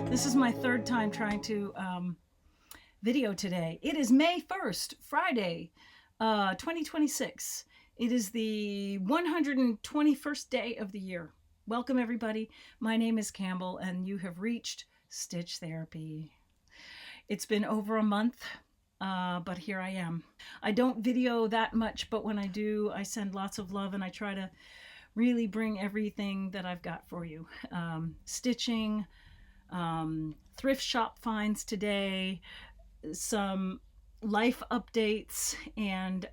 This is my third time trying to video today. It is May 1st, Friday, 2026. It is the 121st day of the year. Welcome, everybody. My name is Campbell, and you have reached Stitch Therapy. It's been over a month, but here I am. I don't video that much, but when I do, I send lots of love, and I try to really bring everything that I've got for you. Stitching, thrift shop finds today, some life updates, and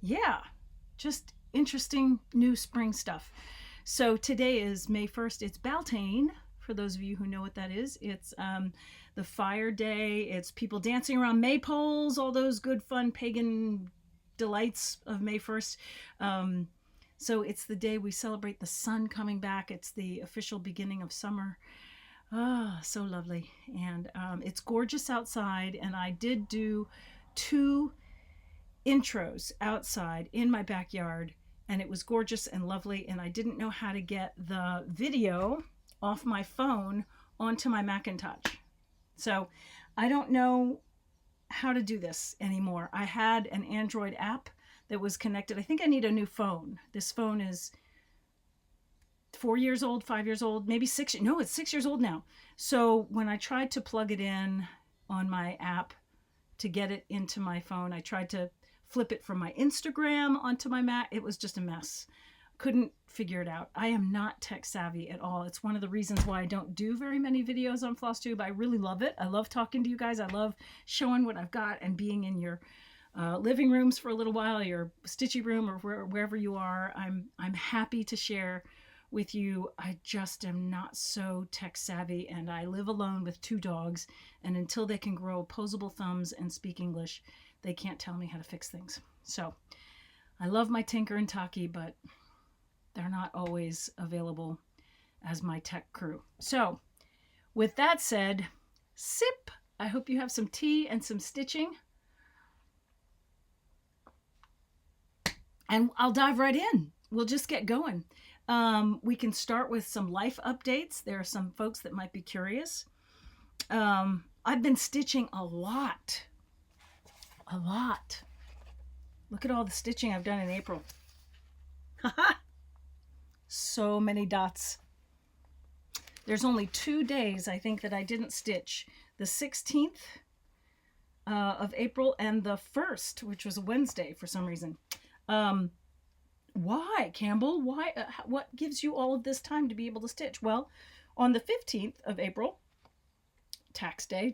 yeah, just interesting new spring stuff. So today is May 1st. It's Beltane, for those of you who know what that is. It's the fire day. It's people dancing around maypoles, all those good fun pagan delights of May 1st. So it's the day we celebrate the sun coming back. It's the official beginning of summer. Ah, so lovely. And it's gorgeous outside. And I did do 2 intros outside in my backyard. And it was gorgeous and lovely. And I didn't know how to get the video off my phone onto my Macintosh. So I don't know how to do this anymore. I had an Android app that was connected. I think I need a new phone. This phone is 4 years old, 5 years old, maybe 6. No, it's 6 years old now. So when I tried to plug it in on my app to get it into my phone, I tried to flip it from my Instagram onto my Mac. It was just a mess. Couldn't figure it out. I am not tech savvy at all. It's one of the reasons why I don't do very many videos on Flosstube. I really love it. I love talking to you guys. I love showing what I've got and being in your living rooms for a little while, your stitchy room, or wherever you are. I'm happy to share with you. I just am not so tech savvy, and I live alone with 2 dogs, and until they can grow opposable thumbs and speak English, they can't tell me how to fix things. So I love my Tinker and Taki, but they're not always available as my tech crew. So with that said, sip. I hope you have some tea and some stitching. And I'll dive right in. We'll just get going. We can start with some life updates. There are some folks that might be curious. I've been stitching a lot. Look at all the stitching I've done in April. So many dots. There's only 2 days, I think, that I didn't stitch. The 16th of April and the 1st, which was a Wednesday for some reason. Why, Campbell? Why? What gives you all of this time to be able to stitch? Well, on the 15th of April, tax day,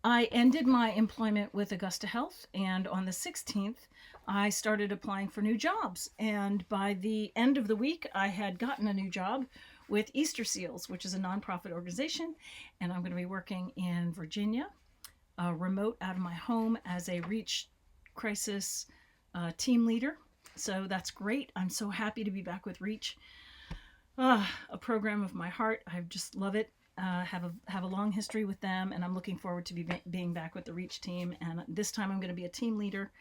I ended my employment with Augusta Health, and on the 16th, I started applying for new jobs. And by the end of the week, I had gotten a new job with Easter Seals, which is a nonprofit organization, and I'm going to be working in Virginia, remote out of my home as a REACH crisis team leader. So that's great. I'm so happy to be back with REACH, a program of my heart. I just love it. Have a long history with them, and I'm looking forward to being back with the REACH team. And this time I'm going to be a team leader,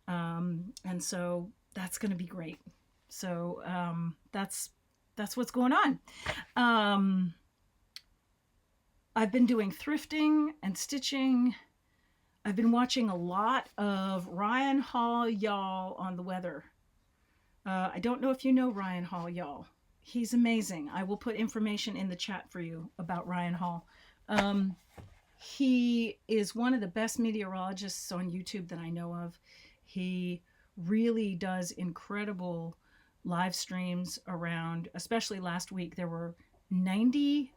and so that's going to be great. So that's what's going on. I've been doing thrifting and stitching. I've been watching a lot of Ryan Hall Y'all on the weather. I don't know if you know Ryan Hall Y'all. He's amazing. I will put information in the chat for you about Ryan Hall. He is one of the best meteorologists on YouTube that I know of. He really does incredible live streams around, especially last week. There were 90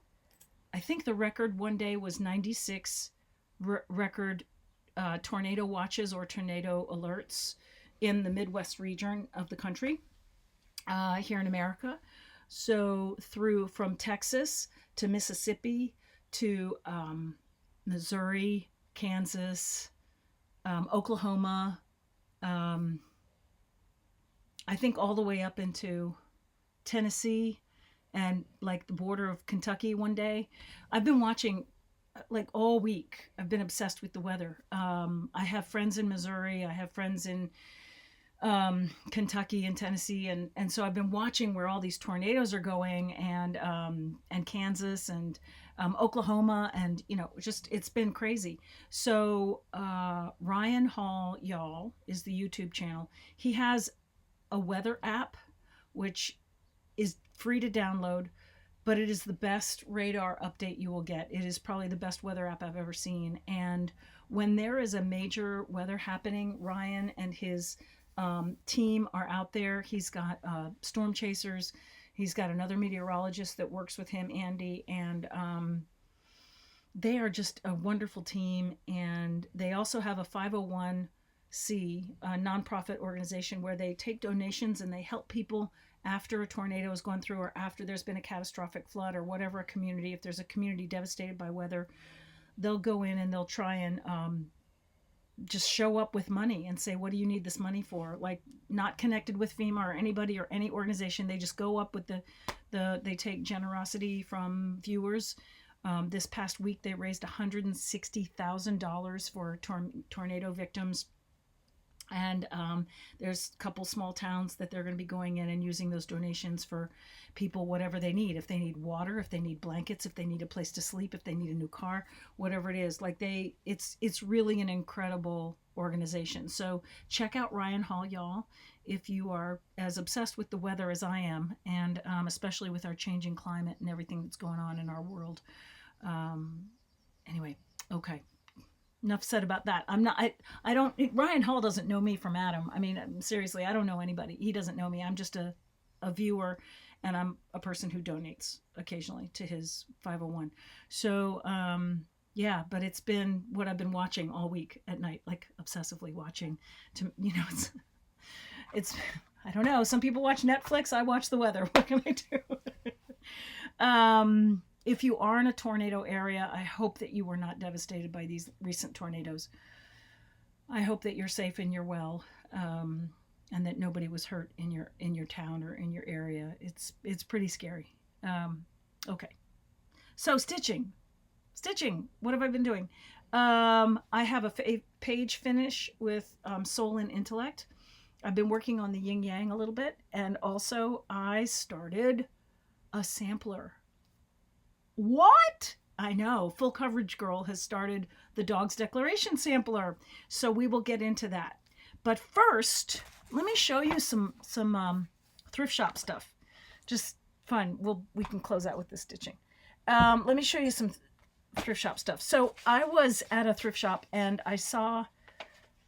I think the record one day was 96 record tornado watches or tornado alerts in the Midwest region of the country here in America. So from Texas to Mississippi to Missouri, Kansas, Oklahoma, I think all the way up into Tennessee and like the border of Kentucky one day. I've been watching like all week. I've been obsessed with the weather. I have friends in Missouri. I have friends in Kentucky and Tennessee, and so I've been watching where all these tornadoes are going, and Kansas and Oklahoma, and just it's been crazy. So Ryan Hall, y'all, is the YouTube channel. He has a weather app, which is free to download, but it is the best radar update you will get. It is probably the best weather app I've ever seen. And when there is a major weather happening, Ryan and his team are out there. He's got storm chasers. He's got another meteorologist that works with him, Andy, and they are just a wonderful team. And they also have a 501c nonprofit organization where they take donations and they help people after a tornado has gone through, or after there's been a catastrophic flood, or whatever a community, if there's a community devastated by weather, they'll go in and they'll try and just show up with money and say, what do you need this money for? Like, not connected with FEMA or anybody or any organization. They just go up with they take generosity from viewers. This past week, they raised $160,000 for tornado victims. And there's a couple small towns that they're going to be going in and using those donations for people, whatever they need. If they need water, if they need blankets, if they need a place to sleep, if they need a new car, whatever it is. Like it's really an incredible organization. So check out Ryan Hall, y'all, if you are as obsessed with the weather as I am, and especially with our changing climate and everything that's going on in our world. Anyway, okay. Enough said about that. Ryan Hall doesn't know me from Adam. I mean, seriously, I don't know anybody. He doesn't know me. I'm just a viewer, and I'm a person who donates occasionally to his 501. So, yeah, but it's been what I've been watching all week at night, like obsessively watching it's, I don't know. Some people watch Netflix. I watch the weather. What can I do? If you are in a tornado area, I hope that you were not devastated by these recent tornadoes. I hope that you're safe and you're well, and that nobody was hurt in your town or in your area. It's pretty scary. Okay, so stitching. What have I been doing? I have a page finish with Soul and Intellect. I've been working on the yin yang a little bit, and also I started a sampler. What? I know. Full Coverage Girl has started the Dog's Declaration sampler. So we will get into that. But first, let me show you some thrift shop stuff. Just fun. We can close out with the stitching. Let me show you some thrift shop stuff. So I was at a thrift shop and I saw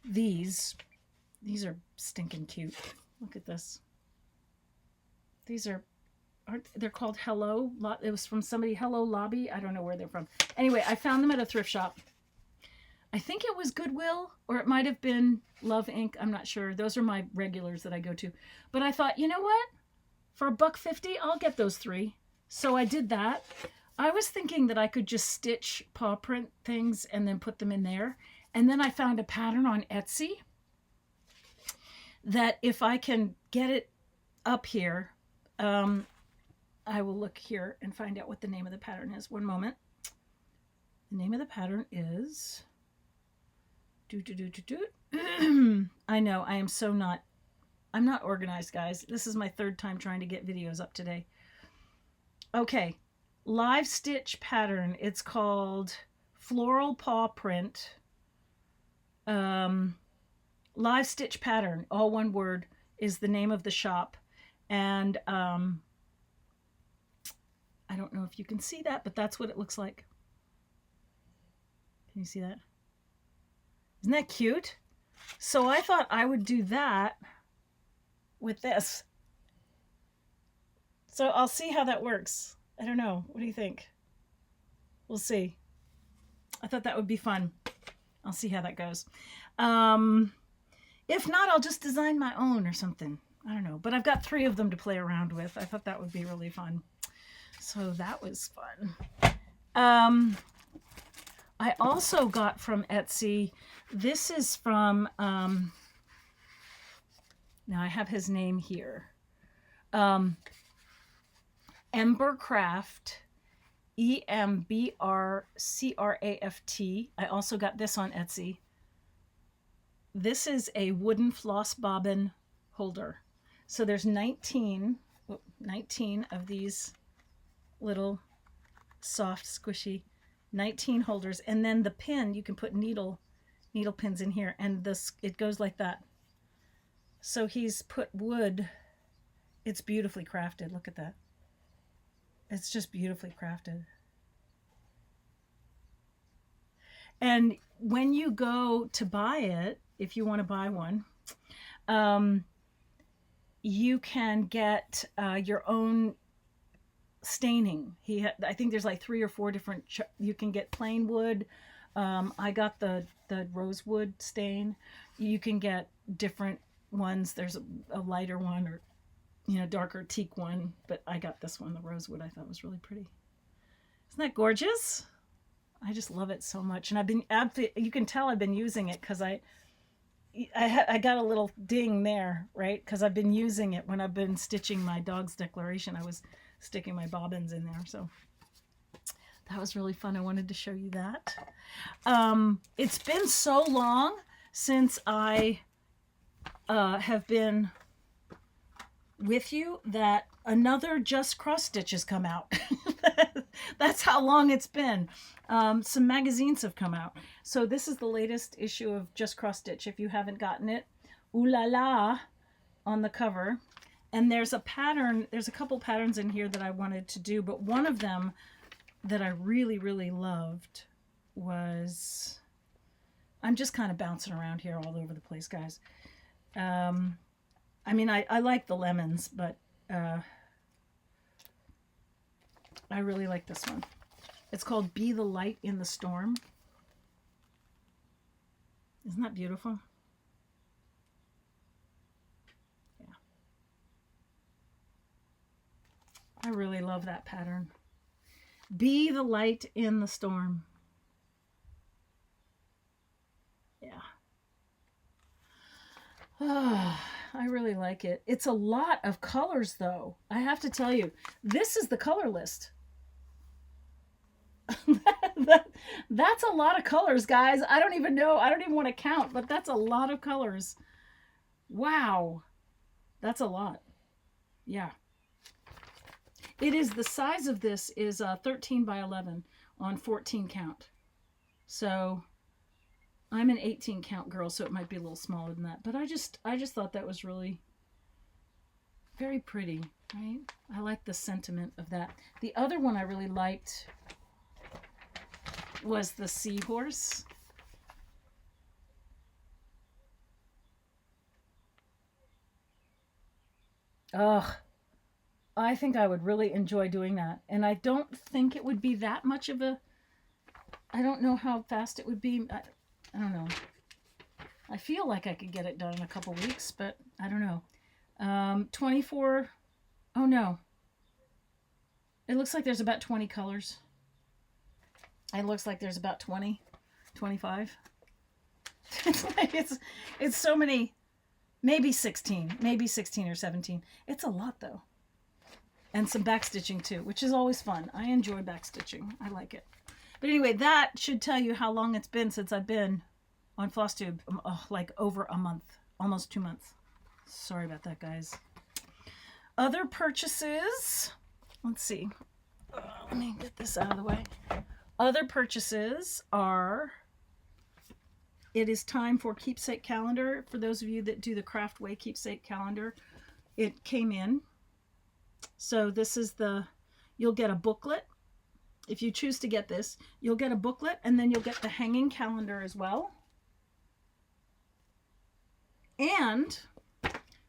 these. These are stinking cute. Look at this. They're called Hello. It was from somebody, Hello Lobby. I don't know where they're from. Anyway, I found them at a thrift shop. I think it was Goodwill, or it might have been Love Inc. I'm not sure. Those are my regulars that I go to. But I thought, you know what? For $1.50, I'll get those 3. So I did that. I was thinking that I could just stitch paw print things and then put them in there. And then I found a pattern on Etsy that if I can get it up here, I will look here and find out what the name of the pattern is. One moment. The name of the pattern is... I know, I am so not... I'm not organized, guys. This is my 3rd time trying to get videos up today. Okay. LiveStitchPattern. It's called Floral Pawprint. LiveStitchPattern, all one word, is the name of the shop. And... I don't know if you can see that, but that's what it looks like. Can you see that? Isn't that cute? So I thought I would do that with this. So I'll see how that works. I don't know. What do you think? We'll see. I thought that would be fun. I'll see how that goes. If not, I'll just design my own or something. I don't know. But I've got 3 of them to play around with. I thought that would be really fun. So that was fun. I also got from Etsy, this is from, now I have his name here. Embrcraft, Embrcraft. I also got this on Etsy. This is a wooden floss bobbin holder. So there's 19 of these little soft, squishy 19 holders. And then the pin, you can put needle pins in here, and it goes like that. So he's put wood. It's beautifully crafted. Look at that. It's just beautifully crafted. And when you go to buy it, if you want to buy one, you can get your own staining. I think there's like 3 or 4 different. You can get plain wood. I got the rosewood stain. You can get different ones. There's a lighter one, or darker teak one, but I got this one, the rosewood. I thought was really pretty. Isn't that gorgeous? I just love it so much. And you can tell I've been using it because I got a little ding there, right? Because I've been using it when I've been stitching my dog's declaration. I was sticking my bobbins in there. So that was really fun. I wanted to show you that. It's been so long since I have been with you that another Just Cross Stitch has come out. That's how long it's been. Some magazines have come out. So this is the latest issue of Just Cross Stitch. If you haven't gotten it, ooh la la on the cover. And there's a pattern, there's a couple patterns in here that I wanted to do, but one of them that I really, really loved was, I'm just kind of bouncing around here all over the place, guys. I mean, I like the lemons, but I really like this one. It's called Be the Light in the Storm. Isn't that beautiful? Yeah. I really love that pattern. Be the light in the storm. Yeah. Oh, I really like it. It's a lot of colors, though. I have to tell you, this is the color list. That's a lot of colors, guys. I don't even know. I don't even want to count, but that's a lot of colors. Wow. That's a lot. Yeah. It is, the size of this is 13 by 11 on 14 count. So I'm an 18 count girl, so it might be a little smaller than that. But I just thought that was really very pretty, right? I like the sentiment of that. The other one I really liked was the seahorse. Ugh. I think I would really enjoy doing that. And I don't think it would be that much of a, I don't know how fast it would be. I don't know. I feel like I could get it done in a couple weeks, but I don't know. 24, oh no. It looks like there's about 20 colors. It looks like there's about 20, 25. It's so many, maybe 16 or 17. It's a lot though. And some backstitching too, which is always fun. I enjoy backstitching. I like it. But anyway, that should tell you how long it's been since I've been on Flosstube. Like over a month, almost 2 months. Sorry about that, guys. Other purchases. Let's see. Let me get this out of the way. Other purchases are, it is time for Keepsake calendar. For those of you that do the Craftway Keepsake calendar, it came in. So this is you'll get a booklet. If you choose to get this, you'll get a booklet, and then you'll get the hanging calendar as well. And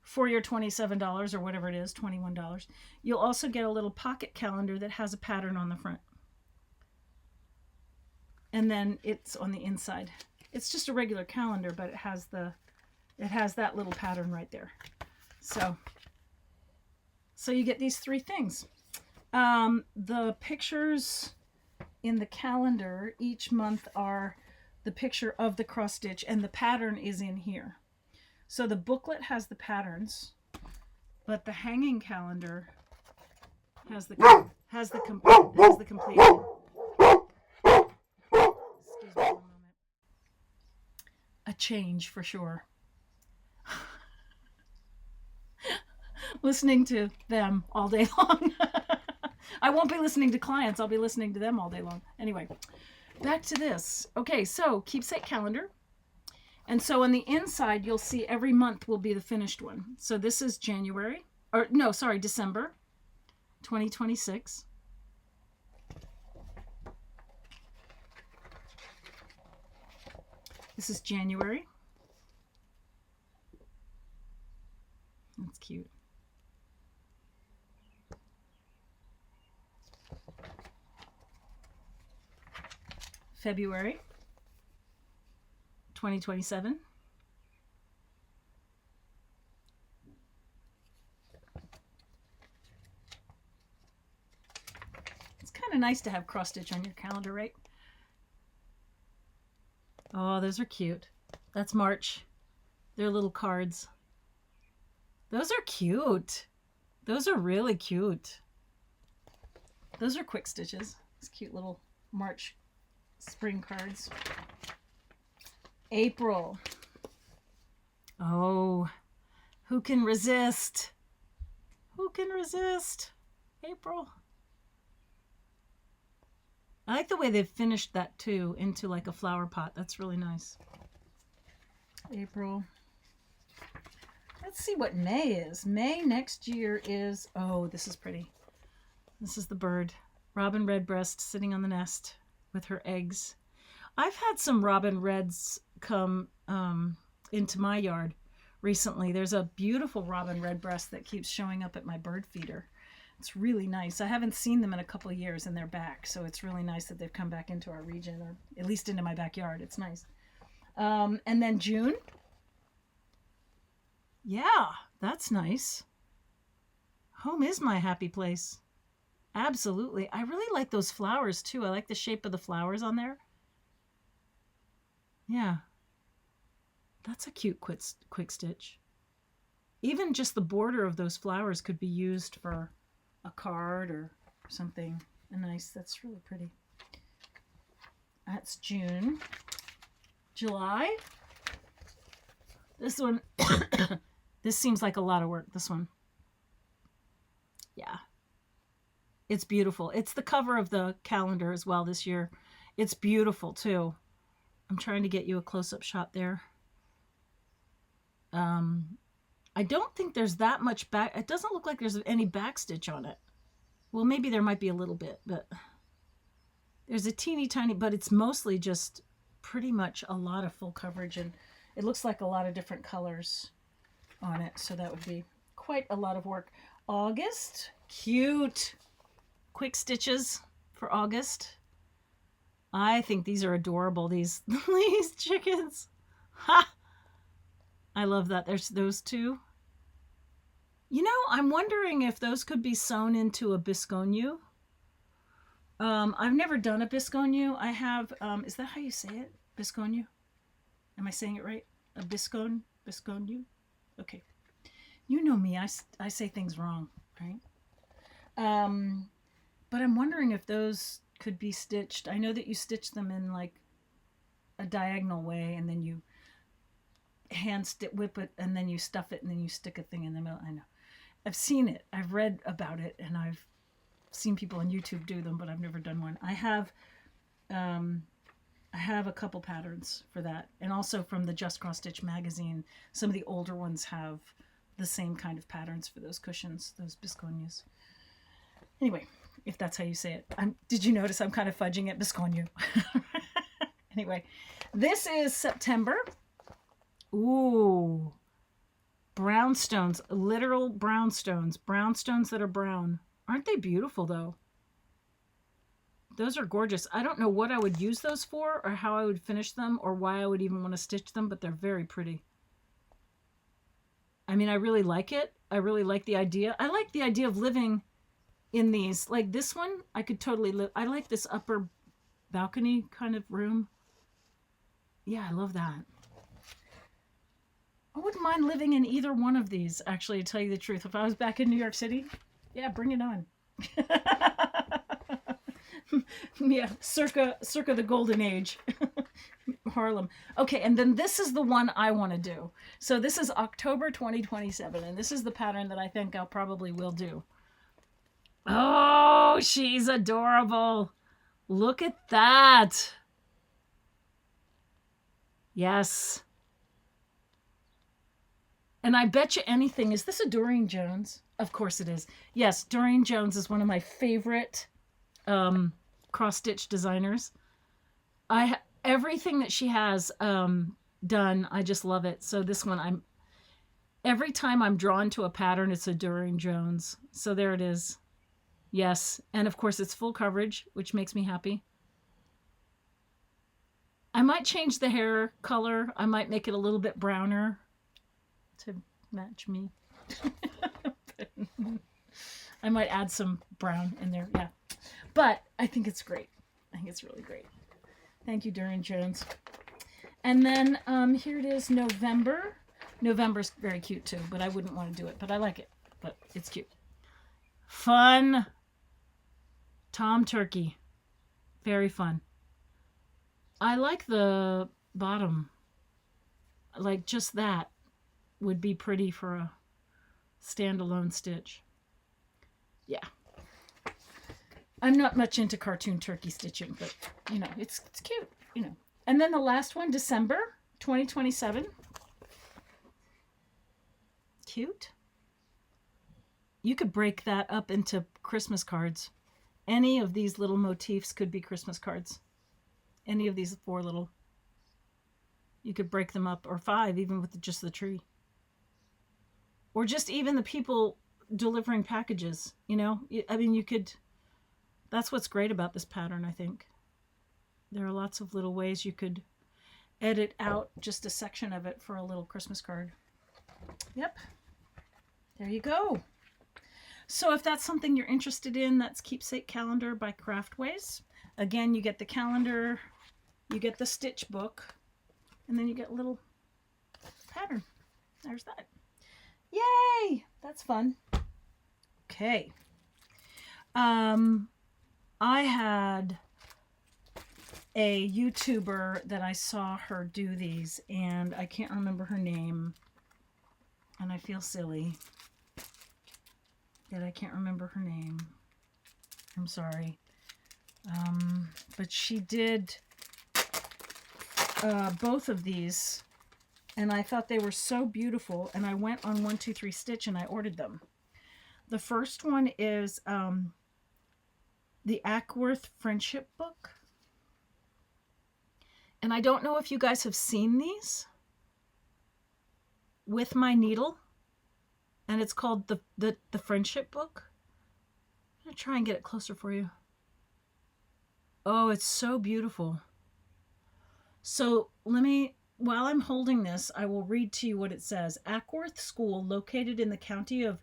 for your $27 or whatever it is, $21, you'll also get a little pocket calendar that has a pattern on the front. and then it's on the inside. It's just a regular calendar, but it has that little pattern right there. So you get these 3 things. The pictures in the calendar each month are the picture of the cross stitch, and the pattern is in here. So the booklet has the patterns, but the hanging calendar has the complete. Excuse me one moment. A change for sure. Listening to them all day long. I won't be listening to clients. I'll be listening to them all day long. Anyway, back to this. Okay, so Keepsake calendar. And so on the inside, you'll see every month will be the finished one. So this is December 2026. This is January. That's cute. February 2027. It's kind of nice to have cross stitch on your calendar, right? Oh, those are cute. That's March. They're little cards. Those are cute. Those are really cute. Those are quick stitches. These cute little March spring cards. April. Oh, who can resist? Who can resist? April. I like the way they've finished that too into like a flower pot. That's really nice. April. Let's see what May is. May next year is, oh, this is pretty. This is the bird. Robin redbreast sitting on the nest with her eggs. I've had some robin reds come into my yard recently. There's a beautiful robin redbreast that keeps showing up at my bird feeder. It's really nice. I haven't seen them in a couple of years and they're back. So it's really nice that they've come back into our region, or at least into my backyard. It's nice. And then June. Yeah, that's nice. Home is my happy place. Absolutely. I really like those flowers too. I like the shape of the flowers on there. Yeah. That's a cute quick stitch. Even just the border of those flowers could be used for a card or something nice. That's really pretty. That's June. July. This one, this seems like a lot of work, this one. Yeah. It's beautiful. It's the cover of the calendar as well this year. It's beautiful too. I'm trying to get you a close-up shot there. I don't think there's that much back. It doesn't look like there's any back stitch on it. Well, maybe there might be a little bit, but there's a teeny tiny, but it's mostly just pretty much a lot of full coverage, and it looks like a lot of different colors on it. So that would be quite a lot of work. August, cute. Quick stitches for August. I think these are adorable. These chickens. Ha! I love that. There's those two. You know, I'm wondering if those could be sewn into a biscogne. I've never done a biscogne. I have, is that how you say it? Biscogne? Am I saying it right? A biscogne? Okay. You know me, I say things wrong, right? But I'm wondering if those could be stitched. I know that you stitch them in like a diagonal way, and then you whip it, and then you stuff it, and then you stick a thing in the middle. I know. I've seen it. I've read about it, and I've seen people on YouTube do them, but I've never done one. I have a couple patterns for that, and also from the Just Cross Stitch magazine. Some of the older ones have the same kind of patterns for those cushions, those biscognes. Anyway, if that's how you say it. Did you notice I'm kind of fudging it? Biscogne. Anyway, this is September. Ooh. Brownstones, literal brownstones. Brownstones that are brown. Aren't they beautiful though? Those are gorgeous. I don't know what I would use those for or how I would finish them or why I would even want to stitch them, but they're very pretty. I mean, I really like it. I really like the idea. I like the idea of living in these. Like this one, I could totally live. I like this upper balcony kind of room. Yeah, I love that. I wouldn't mind living in either one of these, actually, to tell you the truth. If I was back in New York City, yeah, bring it on. Yeah, circa the golden age. Harlem. Okay, and then this is the one I want to do. So this is October 2027, and this is the pattern that I think I'll probably will do. Oh, she's adorable. Look at that. Yes. And I bet you anything, is this a Doreen Jones? Of course it is. Yes, Doreen Jones is one of my favorite cross-stitch designers. Everything that she has done, I just love it. So this one, every time I'm drawn to a pattern, it's a Doreen Jones. So there it is. Yes, and of course it's full coverage, which makes me happy. I might change the hair color. I might make it a little bit browner to match me. I might add some brown in there, yeah. But I think it's great. I think it's really great. Thank you, Doreen Jones. And then here it is, November. November's very cute too, but I wouldn't want to do it, but I like it. But it's cute. Fun. Tom Turkey. Very fun. I like the bottom. Like just that would be pretty for a standalone stitch. Yeah. I'm not much into cartoon turkey stitching, but you know, it's cute, you know. And then the last one, December 2027. Cute. You could break that up into Christmas cards. Any of these little motifs could be Christmas cards. Any of these 4 little. You could break them up, or 5, even with just the tree. Or just even the people delivering packages, you know? I mean, you could... That's what's great about this pattern, I think. There are lots of little ways you could edit out just a section of it for a little Christmas card. Yep. There you go. So if that's something you're interested in, that's Keepsake Calendar by Craftways. Again, you get the calendar, you get the stitch book, and then you get a little pattern. There's that. Yay! That's fun. Okay. I had a YouTuber that I saw her do these, and I can't remember her name, and I feel silly that I can't remember her name. I'm sorry. But she did both of these, and I thought they were so beautiful, and I went on 123 Stitch and I ordered them. The first one is the Ackwork Friendship Book. And I don't know if you guys have seen these with my needle. And it's called the Friendship Book. I'm going to try and get it closer for you. Oh, it's so beautiful. So while I'm holding this, I will read to you what it says. Ackwork School, located in the county of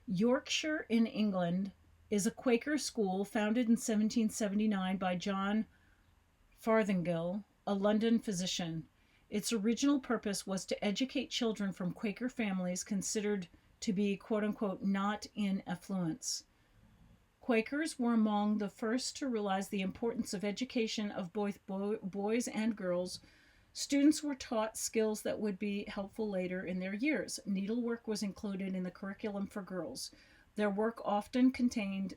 Yorkshire in England, is a Quaker school founded in 1779 by John Farthingale, a London physician. Its original purpose was to educate children from Quaker families considered to be, quote-unquote, not in affluence. Quakers were among the first to realize the importance of education of both boys and girls. Students were taught skills that would be helpful later in their years. Needlework was included in the curriculum for girls. Their work often contained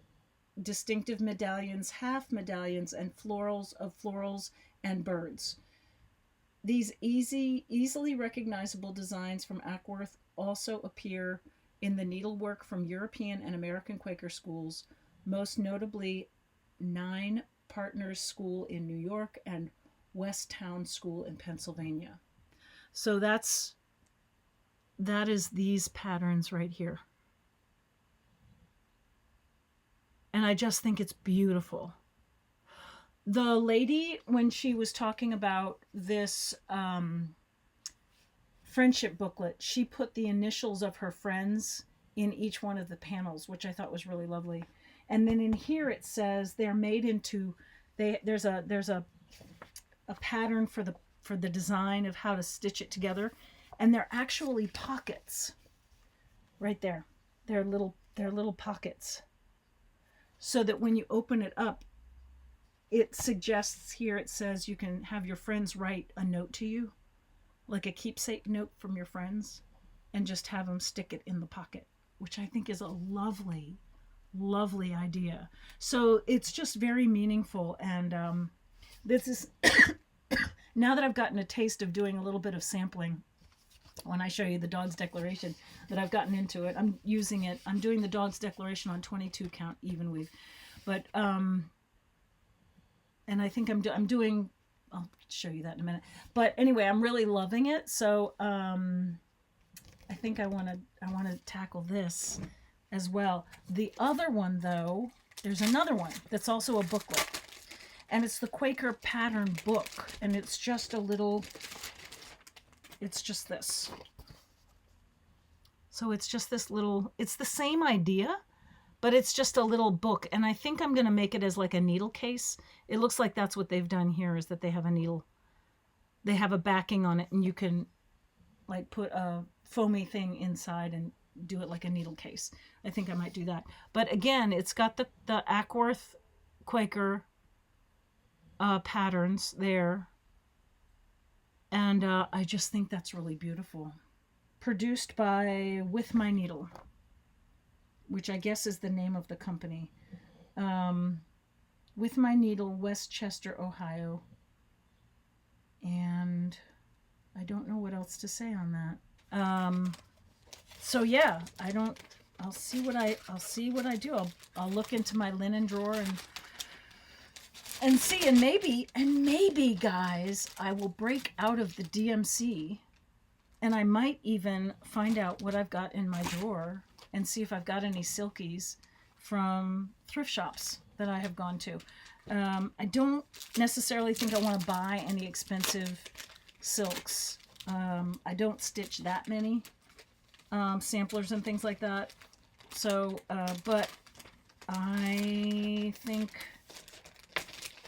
distinctive medallions, half medallions, and florals and birds. These easily recognizable designs from Ackwork also appear in the needlework from European and American Quaker schools, most notably Nine Partners School in New York and West Town School in Pennsylvania. So that is these patterns right here. And I just think it's beautiful. The lady, when she was talking about this friendship booklet, she put the initials of her friends in each one of the panels, which I thought was really lovely. And then in here it says they're made into, there's a pattern for the design of how to stitch it together, and they're actually pockets right there. They're little pockets, so that when you open it up, it suggests here, it says you can have your friends write a note to you, like a keepsake note from your friends, and just have them stick it in the pocket, which I think is a lovely, lovely idea. So it's just very meaningful. And this is now that I've gotten a taste of doing a little bit of sampling, when I show you the dog's declaration, that I've gotten into it, I'm using it. I'm doing the dog's declaration on 22 count even weave, but and I think I'm doing, I'll show you that in a minute. But anyway, I'm really loving it. So I think I want to tackle this as well. The other one, though, there's another one that's also a booklet, and it's the Quaker pattern book, and it's just a little, it's just this. So it's just this little, it's the same idea, but it's just a little book. And I think I'm going to make it as like a needle case. It looks like that's what they've done here, is that they have a needle, they have a backing on it, and you can like put a foamy thing inside and do it like a needle case. I think I might do that. But again, it's got the Ackwork Quaker patterns there. And I just think that's really beautiful. Produced by With My Needle, which I guess is the name of the company. With My Needle, Westchester, Ohio. And I don't know what else to say on that. So yeah, I'll see what I do. I'll look into my linen drawer and see, and maybe guys, I will break out of the DMC, and I might even find out what I've got in my drawer and see if I've got any silkies from thrift shops that I have gone to. I don't necessarily think I want to buy any expensive silks. I don't stitch that many samplers and things like that. So, but I think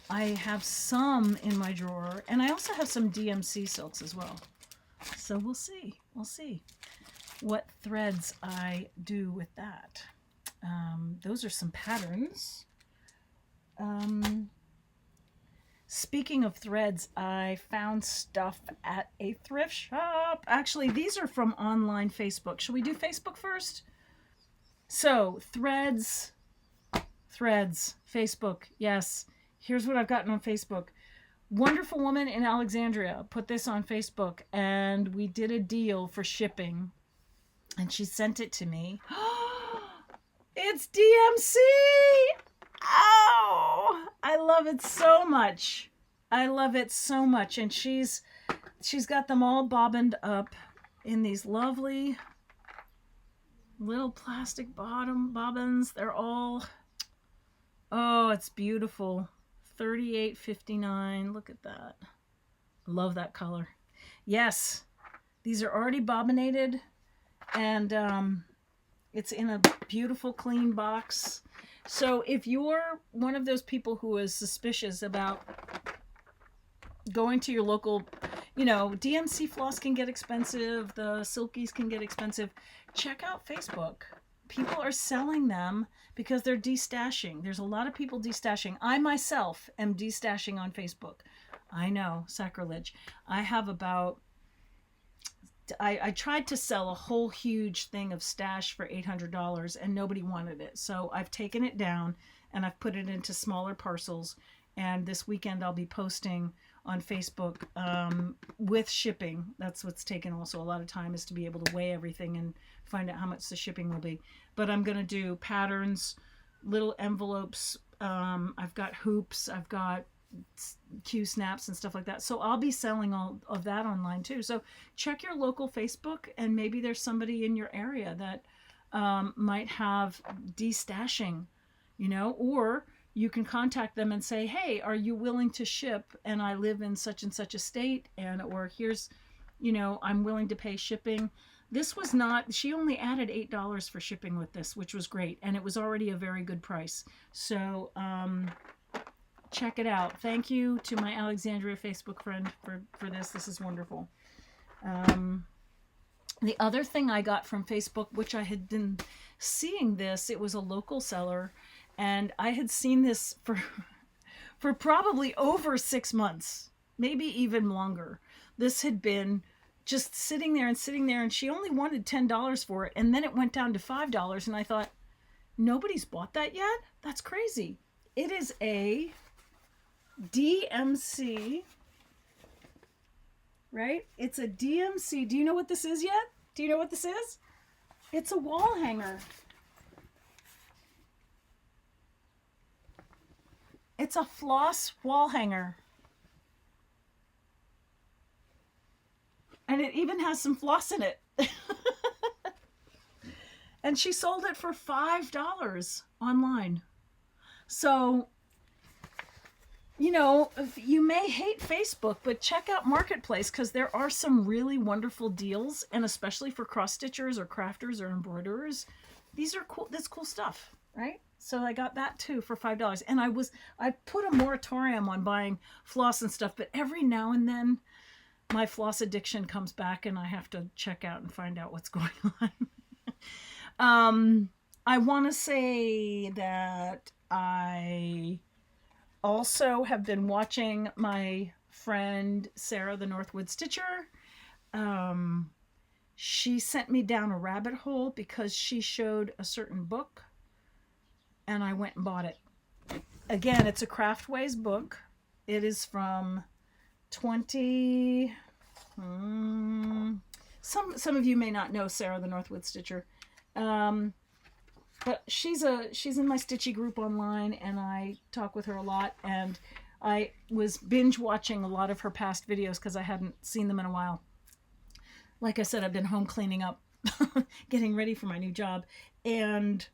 I have some in my drawer, and I also have some DMC silks as well. So we'll see. We'll see what threads I do with that. Those are some patterns. Speaking of threads, I found stuff at a thrift shop. Actually, these are from online Facebook. Should we do Facebook first? So, threads, Facebook, yes. Here's what I've gotten on Facebook. Wonderful woman in Alexandria put this on Facebook, and we did a deal for shipping, and she sent it to me. It's DMC! Oh, I love it so much. I love it so much. And she's got them all bobbined up in these lovely little plastic bottom bobbins. They're all, oh, it's beautiful. $38.59. Look at that. Love that color. Yes, these are already bobbinated, and it's in a beautiful clean box. So if you're one of those people who is suspicious about going to your local, DMC floss can get expensive, the silkies can get expensive, check out Facebook. People are selling them because they're destashing. There's a lot of people destashing. I myself am destashing on Facebook. I know, sacrilege. I have about, I tried to sell a whole huge thing of stash for $800 and nobody wanted it. So I've taken it down and I've put it into smaller parcels. And this weekend I'll be posting on Facebook with shipping. That's what's taken also a lot of time, is to be able to weigh everything and find out how much the shipping will be. But I'm going to do patterns, little envelopes. I've got hoops. I've got Q snaps and stuff like that. So I'll be selling all of that online too. So check your local Facebook, and maybe there's somebody in your area that might have destashing, or you can contact them and say, hey, are you willing to ship? And I live in such and such a state, and or here's, I'm willing to pay shipping. This was not, she only added $8 for shipping with this, which was great. And it was already a very good price. So check it out. Thank you to my Alexandria Facebook friend for this. This is wonderful. The other thing I got from Facebook, which I had been seeing this, it was a local seller, and I had seen this for probably over 6 months, maybe even longer. This had been just sitting there, and she only wanted $10 for it, and then it went down to $5, and I thought, nobody's bought that yet? That's crazy. It is a DMC, right? It's a DMC. Do you know what this is yet? Do you know what this is? It's a wall hanger. It's a floss wall hanger. And it even has some floss in it. And she sold it for $5 online. So, you may hate Facebook, but check out Marketplace, because there are some really wonderful deals, and especially for cross stitchers or crafters or embroiderers, these are cool. That's cool stuff, right? So I got that too for $5. And I put a moratorium on buying floss and stuff, but every now and then my floss addiction comes back and I have to check out and find out what's going on. I want to say that I also have been watching my friend Sarah, the Northwood Stitcher. She sent me down a rabbit hole because she showed a certain book, and I went and bought it. Again, it's a Craftways book. It is from 20... some of you may not know Sarah, the Northwood Stitcher. But she's in my Stitchy group online, and I talk with her a lot, and I was binge watching a lot of her past videos because I hadn't seen them in a while. Like I said, I've been home cleaning up, getting ready for my new job. And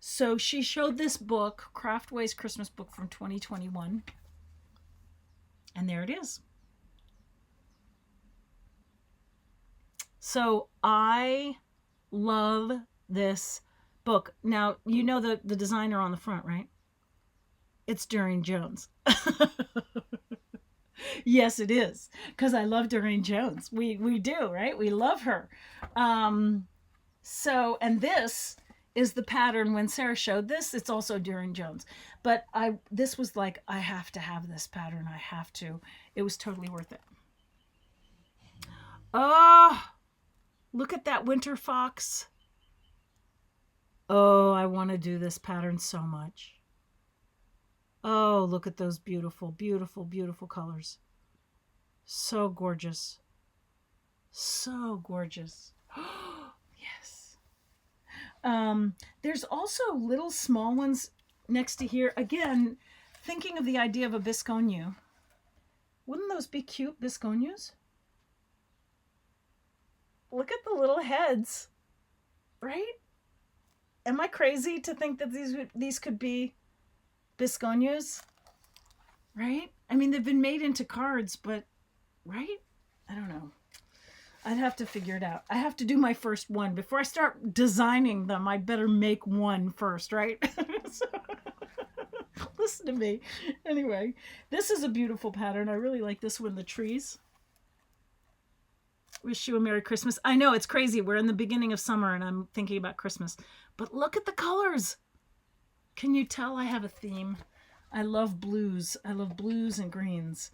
so she showed this book, Craftways Christmas book from 2021. And there it is. So I love this book. Now, you know the designer on the front, right? It's Doreen Jones. Yes, it is, because I love Doreen Jones. We do, right? We love her. So, and this is the pattern. When Sarah showed this, it's also Doreen Jones. But this was like, I have to have this pattern. I have to. It was totally worth it. Oh, look at that winter fox. Oh, I want to do this pattern so much. Oh, look at those beautiful, beautiful, beautiful colors. So gorgeous. So gorgeous. Yes. There's also little small ones next to here. Again, thinking of the idea of a biscogne. Wouldn't those be cute biscognes? Look at the little heads, right? Am I crazy to think that these could be biscognes, right? I mean, they've been made into cards, but, right? I don't know. I'd have to figure it out. I have to do my first one. Before I start designing them, I'd better make one first, right? So, listen to me. Anyway, this is a beautiful pattern. I really like this one, the trees. Wish you a Merry Christmas. I know, it's crazy. We're in the beginning of summer and I'm thinking about Christmas. But look at the colors. Can you tell I have a theme? I love blues. I love blues and greens.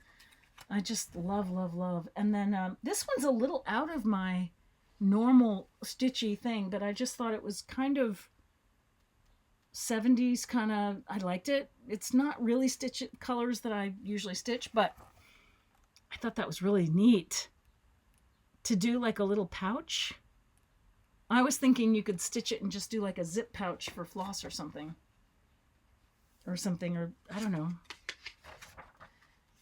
I just love, love, love. And then this one's a little out of my normal stitchy thing, but I just thought it was kind of 70s kind of, I liked it. It's not really stitch colors that I usually stitch, but I thought that was really neat to do like a little pouch. I was thinking you could stitch it and just do like a zip pouch for floss or something, or I don't know.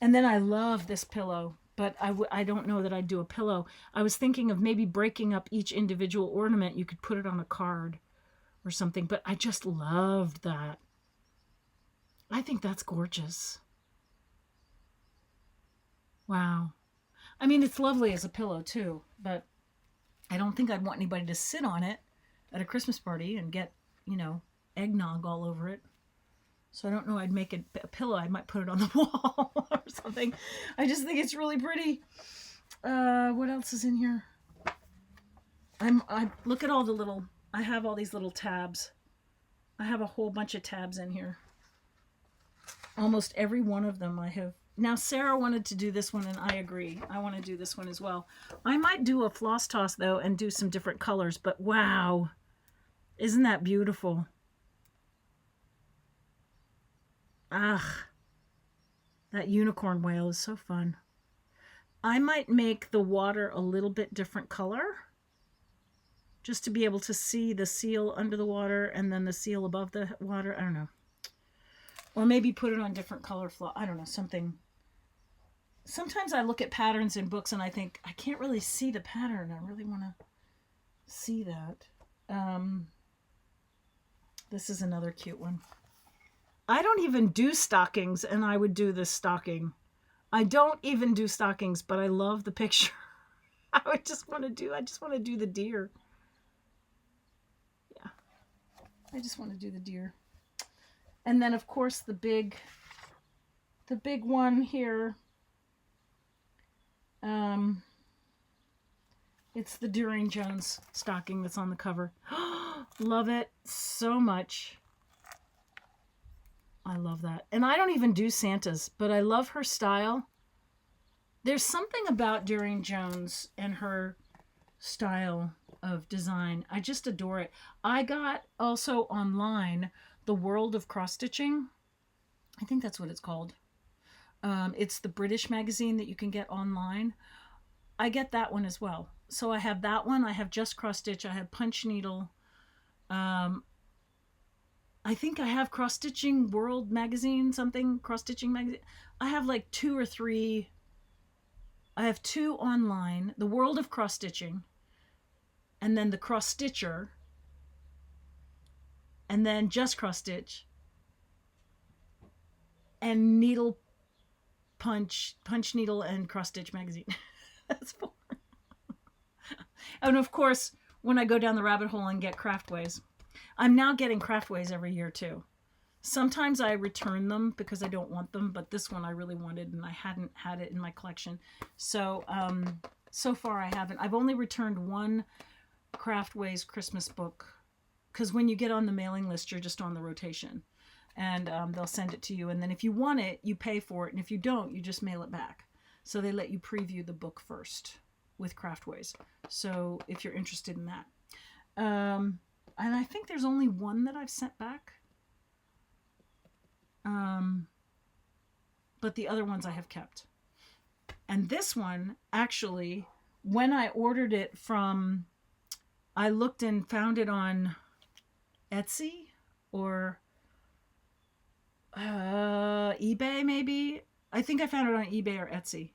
And then I love this pillow, but I don't know that I'd do a pillow. I was thinking of maybe breaking up each individual ornament. You could put it on a card or something, but I just loved that. I think that's gorgeous. Wow. I mean, it's lovely as a pillow too, but I don't think I'd want anybody to sit on it at a Christmas party and get, you know, eggnog all over it. So I don't know, I'd make it a pillow. I might put it on the wall or something. I just think it's really pretty. What else is in here? I look at all the little, I have all these little tabs. I have a whole bunch of tabs in here. Almost every one of them I have. Now Sarah wanted to do this one and I agree. I want to do this one as well. I might do a floss toss though and do some different colors, but wow. Isn't that beautiful? Ah, that unicorn whale is so fun. I might make the water a little bit different color just to be able to see the seal under the water and then the seal above the water. I don't know. Or maybe put it on different color floss. I don't know, something. Sometimes I look at patterns in books and I think, I can't really see the pattern. I really want to see that. This is another cute one. I don't even do stockings, and I would do this stocking. I don't even do stockings, but I love the picture. I just want to do the deer. Yeah. I just want to do the deer. And then of course the big one here. It's the Durang Jones stocking that's on the cover. Love it so much. I love that. And I don't even do Santas, but I love her style. There's something about Durang Jones and her style of design. I just adore it. I got also online The World of Cross Stitching. I think that's what it's called. It's the British magazine that you can get online. I get that one as well. So I have that one. I have Just Cross Stitch. I have Punch Needle. I think I have Cross Stitching World magazine, something, Cross Stitching magazine. I have like 2 or 3. I have 2 online, The World of Cross Stitching, and then the Cross Stitcher, and then Just Cross Stitch, and Needle Punch Needle and Cross Stitch magazine. That's 4. And of course, when I go down the rabbit hole and get Craftways, I'm now getting Craftways every year too. Sometimes I return them because I don't want them, but this one I really wanted and I hadn't had it in my collection. So, so far I haven't. I've only returned 1 Craftways Christmas book because when you get on the mailing list, you're just on the rotation and they'll send it to you. And then if you want it, you pay for it. And if you don't, you just mail it back. So they let you preview the book first with Craftways. So if you're interested in that. And I think there's only 1 that I've sent back. But the other ones I have kept. And this one, actually, when I ordered it from, I looked and found it on Etsy or eBay maybe. I think I found it on eBay or Etsy.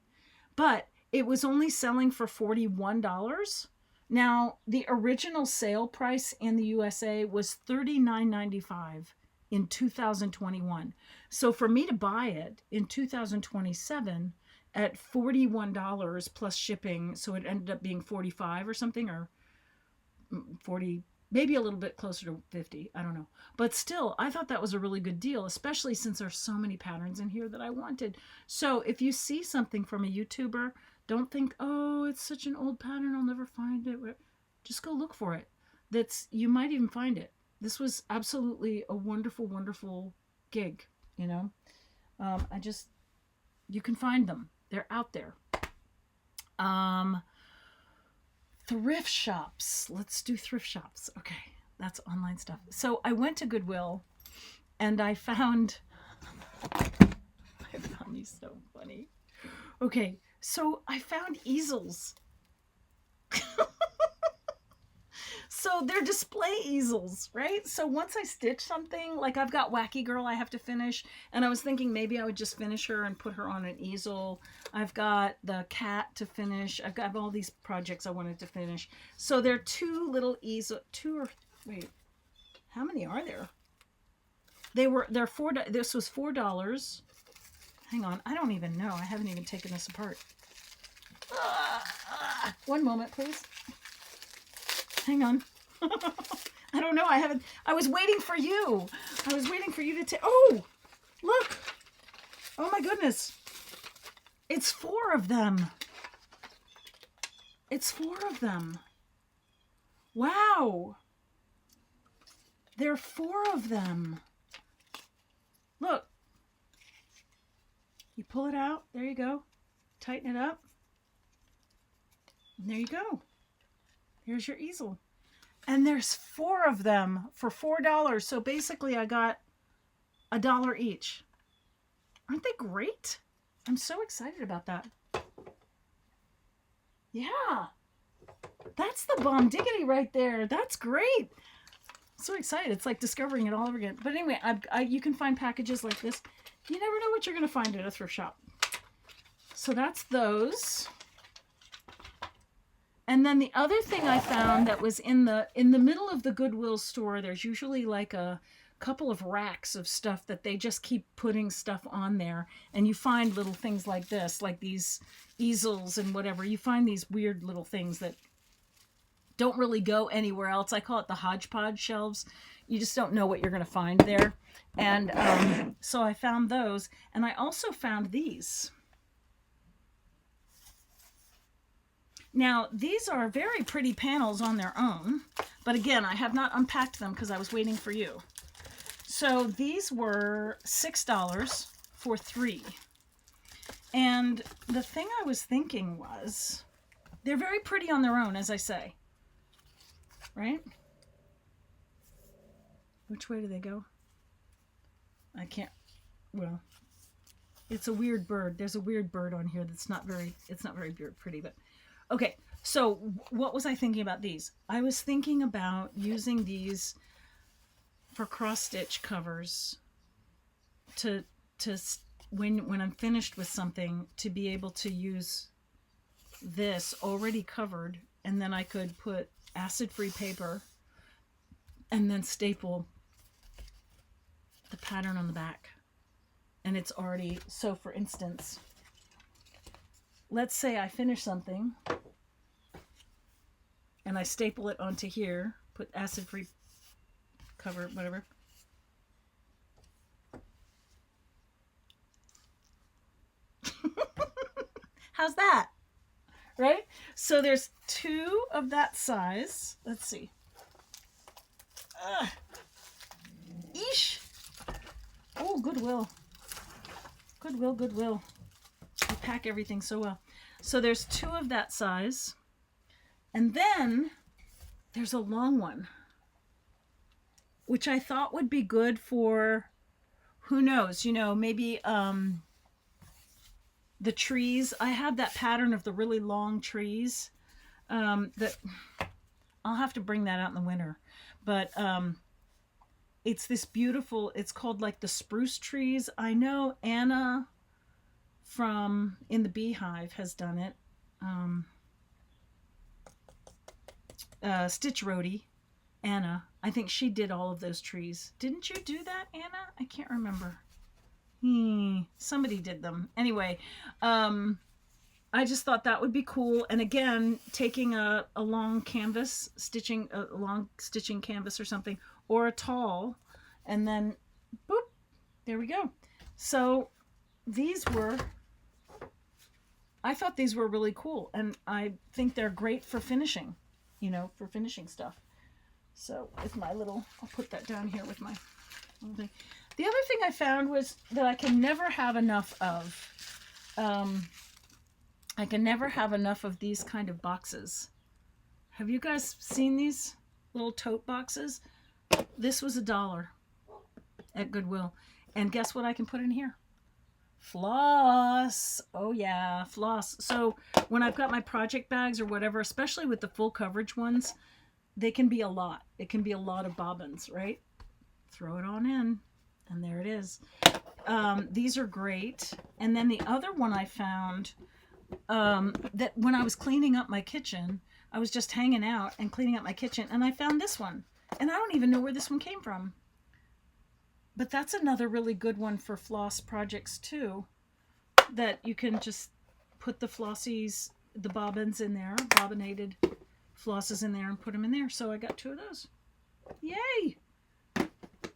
But it was only selling for $41. Now, the original sale price in the USA was $39.95 in 2021. So for me to buy it in 2027 at $41 plus shipping, so it ended up being 45 or something, or 40, maybe a little bit closer to 50, I don't know. But still, I thought that was a really good deal, especially since there's so many patterns in here that I wanted. So if you see something from a YouTuber, don't think, oh, it's such an old pattern, I'll never find it. Just go look for it. You might even find it. This was absolutely a wonderful, wonderful gig, you know. You can find them. They're out there. Thrift shops. Let's do thrift shops. Okay, that's online stuff. So I went to Goodwill and I found these so funny. Okay, so I found easels. So they're display easels, right? So once I stitch something, like I've got Wacky Girl I have to finish, and I was thinking maybe I would just finish her and put her on an easel. I've got the cat to finish. I've got all these projects I wanted to finish. So there are 2 little easel, 2 or, wait, how many are there? They're four. This was $4. Hang on, I don't even know. I haven't even taken this apart. One moment, please. Hang on. I don't know. I haven't. I was waiting for you. I was waiting for you to take. Oh, look. Oh my goodness. It's 4 of them. It's 4 of them. Wow. There are 4 of them. Look. You pull it out. There you go. Tighten it up. And there you go. Here's your easel. And there's 4 of them for $4. So basically I got $1 each. Aren't they great? I'm so excited about that. Yeah. That's the bomb diggity right there. That's great. So excited. It's like discovering it all over again. But anyway, you can find packages like this. You never know what you're going to find at a thrift shop. So that's those. And then the other thing I found that was in the middle of the Goodwill store, there's usually like a couple of racks of stuff that they just keep putting stuff on there. And you find little things like this, like these easels and whatever. You find these weird little things that don't really go anywhere else. I call it the hodgepodge shelves. You just don't know what you're going to find there. And so I found those. And I also found these. Now, these are very pretty panels on their own. But again, I have not unpacked them because I was waiting for you. So these were $6 for 3. And the thing I was thinking was, they're very pretty on their own, as I say. Right? Which way do they go? I can't, well, it's a weird bird. There's a weird bird on here that's not very, it's not very pretty, but okay. So what was I thinking about these? I was thinking about using these for cross stitch covers to when I'm finished with something, to be able to use this already covered, and then I could put acid-free paper and then staple the pattern on the back. And it's already, so for instance, let's say I finish something and I staple it onto here, put acid-free cover, whatever. How's that? Right? So there's 2 of that size. Let's see. Eesh. Oh, Goodwill. Goodwill, Goodwill. I pack everything so well. So there's 2 of that size. And then there's a long one, which I thought would be good for, who knows, you know, maybe the trees. I have that pattern of the really long trees that I'll have to bring that out in the winter. But it's this beautiful, it's called like the spruce trees. I know Anna from In the Beehive has done it. Stitch Roadie, Anna, I think she did all of those trees. Didn't you do that, Anna? I can't remember. Somebody did them. Anyway, I just thought that would be cool. And again, taking a long canvas, stitching a long stitching canvas or something, or a tall, and then boop, there we go. So these were, I thought these were really cool, and I think they're great for finishing, you know, for finishing stuff. So with my little, I'll put that down here with my little thing. The other thing I found was that I can never have enough of, I can never have enough of these kind of boxes. Have you guys seen these little tote boxes? This was $1 at Goodwill. And guess what I can put in here? Floss. Oh yeah, floss. So when I've got my project bags or whatever, especially with the full coverage ones, they can be a lot. It can be a lot of bobbins, right? Throw it on in. And there it is. These are great. And then the other one I found, that when I was cleaning up my kitchen, I was just hanging out and cleaning up my kitchen, and I found this one. And I don't even know where this one came from. But that's another really good one for floss projects too, that you can just put the flossies, the bobbins in there, bobbinated flosses in there, and put them in there. So I got 2 of those. Yay!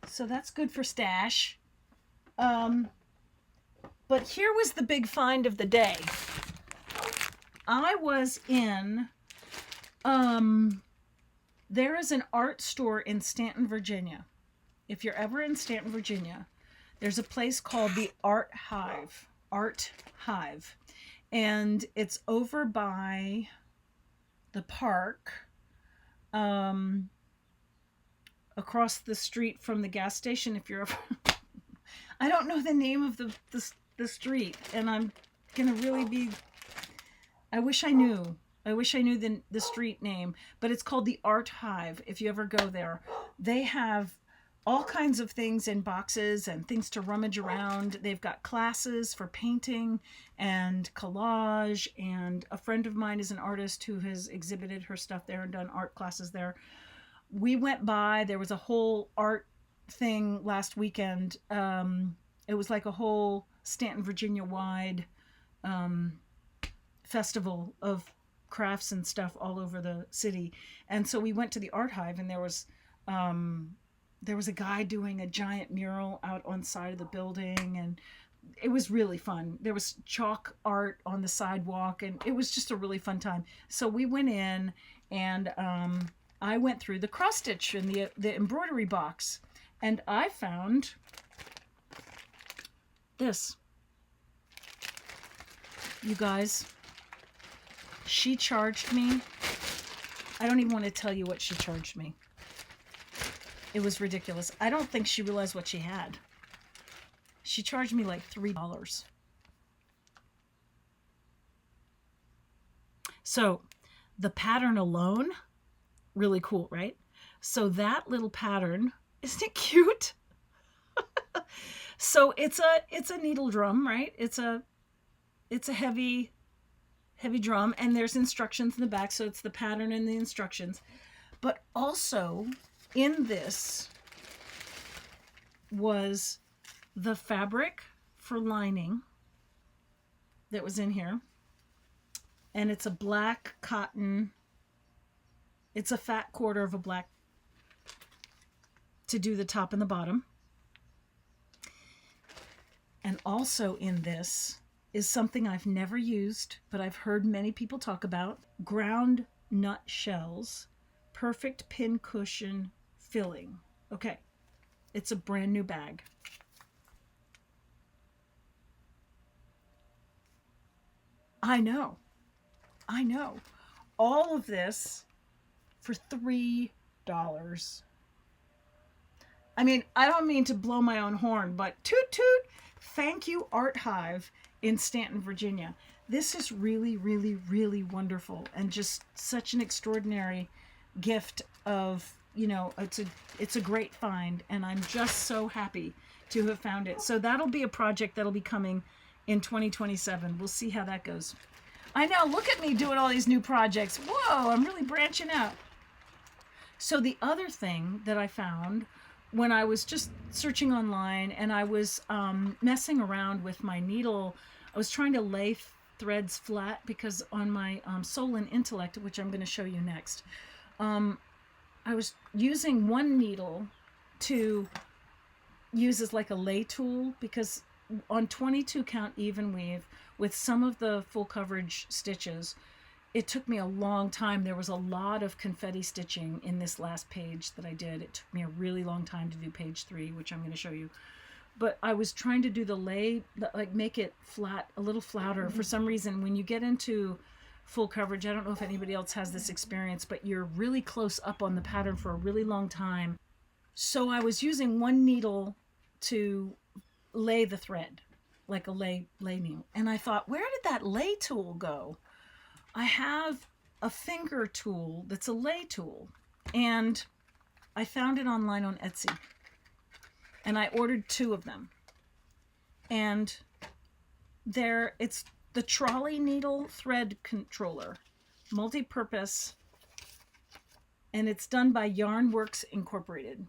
So that's good for stash. But here was the big find of the day. I was in, there is an art store in Stanton, Virginia. If you're ever in Stanton, Virginia, there's a place called the Art Hive. And it's over by the park, across the street from the gas station. If you're ever, I don't know the name of the street, and I'm gonna really be, I wish I knew the street name, but it's called the Art Hive. If you ever go there, they have all kinds of things in boxes and things to rummage around. They've got classes for painting and collage, and a friend of mine is an artist who has exhibited her stuff there and done art classes there. We went by, there was a whole art thing last weekend. It was like a whole Stanton, Virginia wide festival of crafts and stuff all over the city. And so we went to the Art Hive, and there was a guy doing a giant mural out on the side of the building, and it was really fun. There was chalk art on the sidewalk, and it was just a really fun time. So we went in, and I went through the cross stitch and the embroidery box, and I found this. You guys, she charged me, I don't even want to tell you what she charged me. It was ridiculous. I don't think she realized what she had. She charged me like $3. So the pattern alone, really cool, right? So that little pattern, isn't it cute? So it's a needle drum, right? It's a heavy drum, and there's instructions in the back, so it's the pattern and the instructions. But also in this was the fabric for lining that was in here, and it's a black cotton. It's a fat quarter of a black to do the top and the bottom. And also in this is something I've never used, but I've heard many people talk about: ground nut shells, perfect pin cushion filling. Okay, it's a brand new bag. I know. All of this for $3. I mean, I don't mean to blow my own horn, but toot toot, thank you, Art Hive in Stanton, Virginia. This is really, really, really wonderful, and just such an extraordinary gift of, you know, it's a great find, and I'm just so happy to have found it. So that'll be a project that'll be coming in 2027. We'll see how that goes. I know, look at me doing all these new projects. Whoa, I'm really branching out. So the other thing that I found when I was just searching online, and I was messing around with my needle, I was trying to lay threads flat, because on my Soul and Intellect, which I'm going to show you next, I was using one needle to use as like a lay tool, because on 22 count even weave with some of the full coverage stitches, it took me a long time. There was a lot of confetti stitching in this last page that I did. It took me a really long time to do page 3, which I'm going to show you. But I was trying to do the lay, like make it flat, a little flatter. For some reason, when you get into full coverage, I don't know if anybody else has this experience, but you're really close up on the pattern for a really long time. So I was using one needle to lay the thread, like a lay needle. And I thought, where did that lay tool go? I have a finger tool that's a lay tool, and I found it online on Etsy, and I ordered 2 of them. And it's the trolley needle thread controller, multi-purpose, and it's done by Yarn Works Incorporated.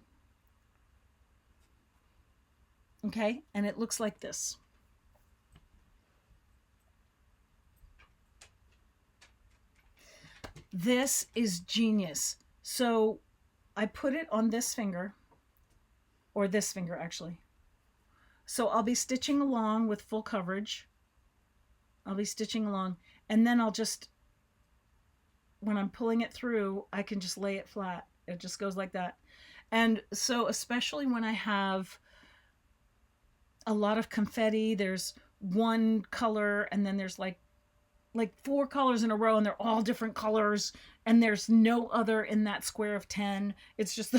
Okay, and it looks like this. This is genius. So I put it on this finger, or this finger actually. So I'll be stitching along with full coverage. I'll be stitching along, and then I'll just, when I'm pulling it through, I can just lay it flat. It just goes like that. And so especially when I have a lot of confetti, there's one color and then there's like 4 colors in a row and they're all different colors and there's no other in that square of 10. It's just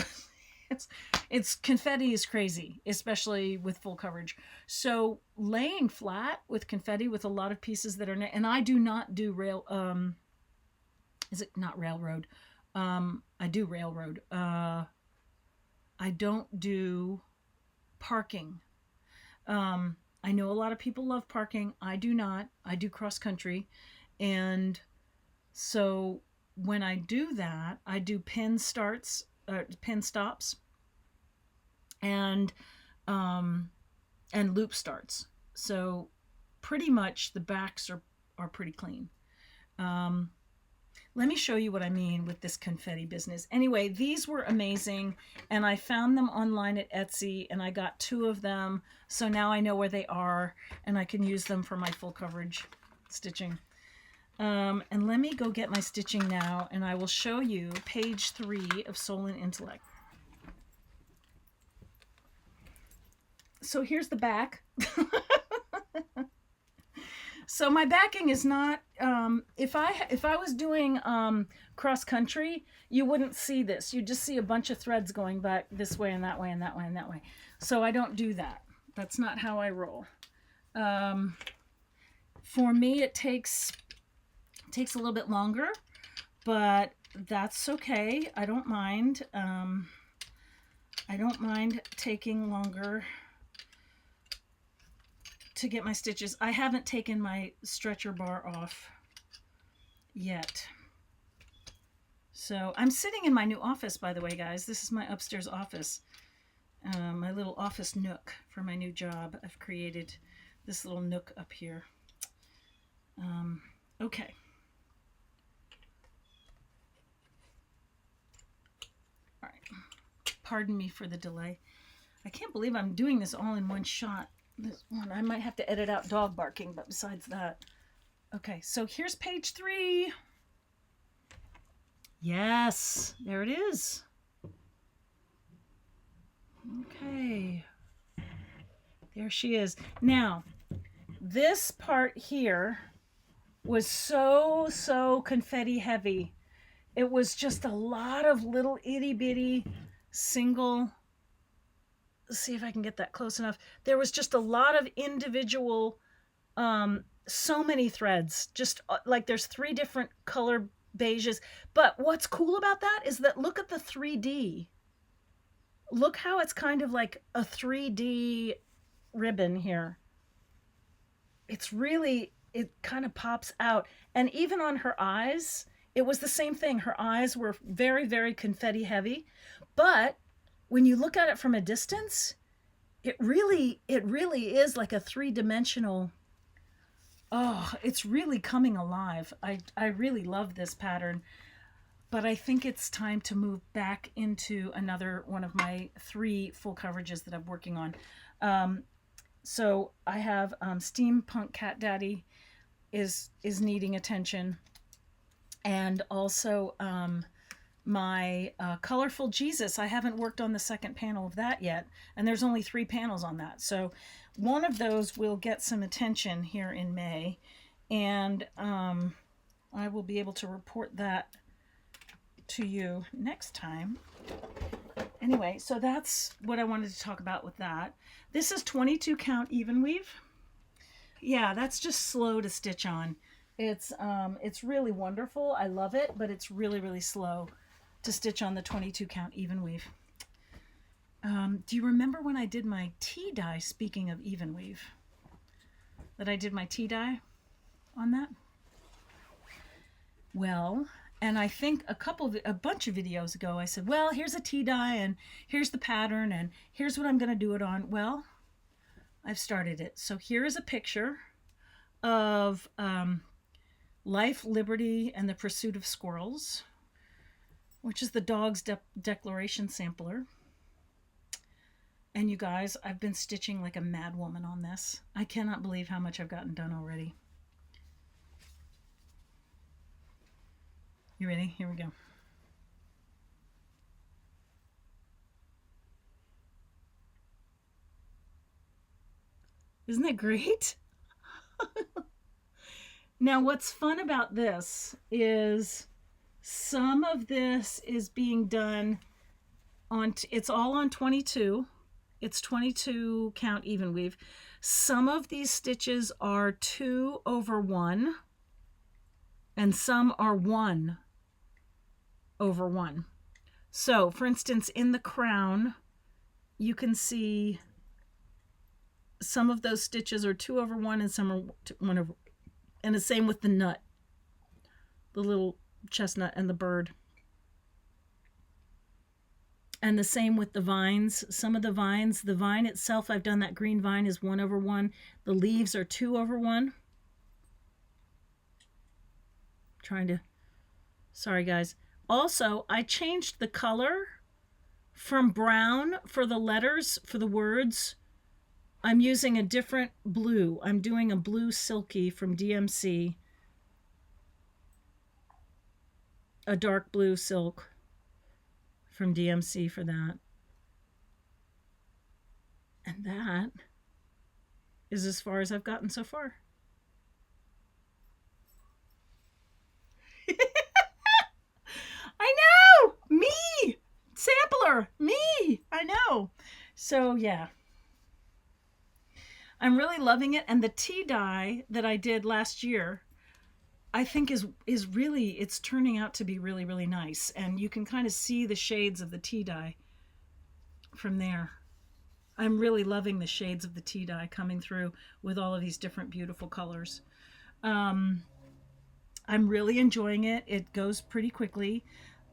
it's confetti is crazy, especially with full coverage. So laying flat with confetti with a lot of pieces that are, and I do not do is it not railroad? I do railroad. I don't do parking. I know a lot of people love parking. I do not. I do cross country. And so when I do that, I do pin stops, and loop starts. So pretty much the backs are pretty clean. Let me show you what I mean with this confetti business. Anyway, these were amazing, and I found them online at Etsy, and I got 2 of them. So now I know where they are, and I can use them for my full coverage stitching. And let me go get my stitching now, and I will show you page 3 of Soul and Intellect. So here's the back. So my backing is not, if I was doing cross country, you wouldn't see this. You just see a bunch of threads going back this way and that way and that way and that way. So I don't do that. That's not how I roll. For me, it takes a little bit longer, but that's okay. I don't mind. I don't mind taking longer to get my stitches. I haven't taken my stretcher bar off yet. So I'm sitting in my new office, by the way, guys. This is my upstairs office, my little office nook for my new job. I've created this little nook up here. Okay. All right. Pardon me for the delay. I can't believe I'm doing this all in one shot. This one, I might have to edit out dog barking, but besides that. Okay, so here's page 3. Yes, there it is. Okay. There she is. Now, this part here was so confetti heavy. It was just a lot of little itty bitty single. Let's see if I can get that close enough. There was just a lot of individual, so many threads, just like there's 3 different color beiges. But what's cool about that is that look at the 3D. Look how it's kind of like a 3D ribbon here. It's really, it kind of pops out. And even on her eyes, it was the same thing. Her eyes were very, very confetti heavy, but when you look at it from a distance, it really is like a 3-dimensional. Oh, it's really coming alive. I really love this pattern, but I think it's time to move back into another one of my 3 full coverages that I'm working on. So I have Steampunk Cat Daddy is needing attention, and also my Colorful Jesus. I haven't worked on the second panel of that yet, and there's only 3 panels on that. So one of those will get some attention here in May, and I will be able to report that to you next time. Anyway, so that's what I wanted to talk about with that. This is 22 count even weave. Yeah, that's just slow to stitch on. It's really wonderful. I love it, but it's really, really slow to stitch on the 22 count even weave. Do you remember when I did my tea dye, speaking of even weave, that I did my tea dye on that? Well, and I think a bunch of videos ago I said, well, here's a tea dye and here's the pattern and here's what I'm going to do it on. Well, I've started it. So here is a picture of Life, Liberty, and the Pursuit of Squirrels, which is the dog's declaration sampler. And you guys, I've been stitching like a mad woman on this. I cannot believe how much I've gotten done already. You ready? Here we go. Isn't that great? Now, what's fun about this is some of this is being done on, it's all on 22. It's 22 count even weave. Some of these stitches are 2 over 1, and some are 1 over 1. So, for instance, in the crown, you can see some of those stitches are 2 over 1 and some are 1 over, and the same with the nut, the little chestnut and the bird. And the same with the vines. Some of the vines, the vine itself, I've done that green vine is 1 over 1. The leaves are 2 over 1. Trying to, sorry guys. Also, I changed the color from brown for the letters, for the words. I'm using a different blue. I'm doing a blue silky from DMC. A dark blue silk from DMC for that. And that is as far as I've gotten so far. I know! Me! Sampler! Me! I know. So yeah. I'm really loving it. And the tea dye that I did last year, I think is really, it's turning out to be really, really nice. And you can kind of see the shades of the tea dye from there. I'm really loving the shades of the tea dye coming through with all of these different beautiful colors. I'm really enjoying it. It goes pretty quickly.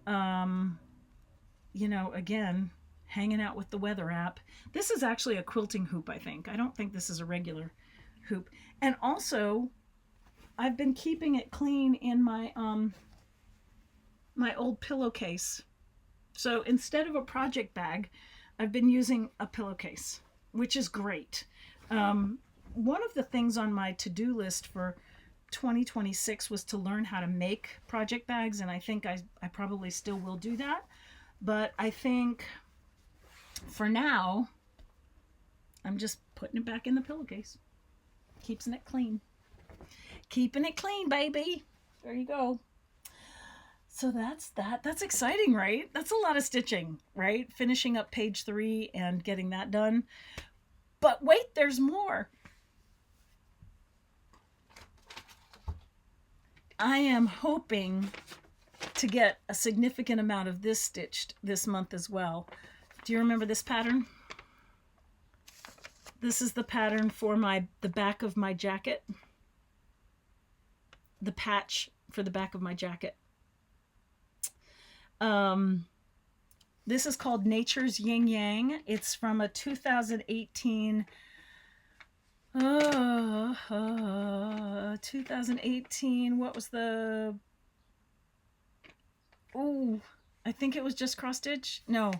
You know, again, hanging out with the weather app. This is actually a quilting hoop, I think. I don't think this is a regular hoop. And also, I've been keeping it clean in my my old pillowcase. So instead of a project bag, I've been using a pillowcase, which is great. One of the things on my to-do list for 2026 was to learn how to make project bags, and I think I probably still will do that. But I think for now, I'm just putting it back in the pillowcase. Keeping it clean. Keeping it clean, baby. There you go. So that's that. That's exciting, right? That's a lot of stitching, right? Finishing up page 3 and getting that done. But wait, there's more. I am hoping to get a significant amount of this stitched this month as well. Do you remember this pattern? This is the pattern for the back of my jacket. The patch for the back of my jacket. This is called Nature's Yin Yang. It's from a 2018 2018, what was the, oh, I think it was just cross stitch. No.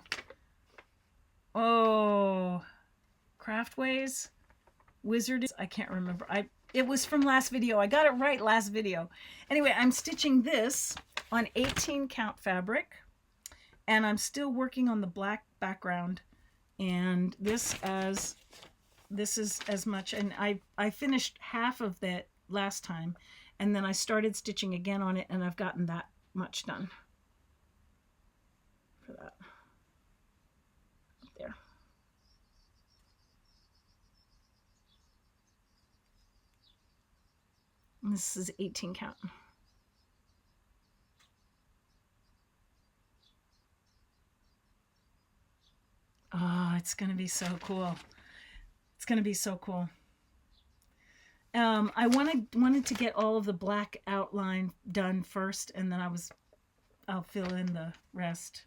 Oh, Craftways, Wizard, I can't remember. It was from last video. I got it right last video. Anyway, I'm stitching this on 18 count fabric, and I'm still working on the black background, and this is as much, and I finished half of that last time, and then I started stitching again on it, and I've gotten that much done for that. Up there. And this is 18 count. Oh, it's going to be so cool. It's going to be so cool. I wanted to get all of the black outline done first, and then I'll fill in the rest.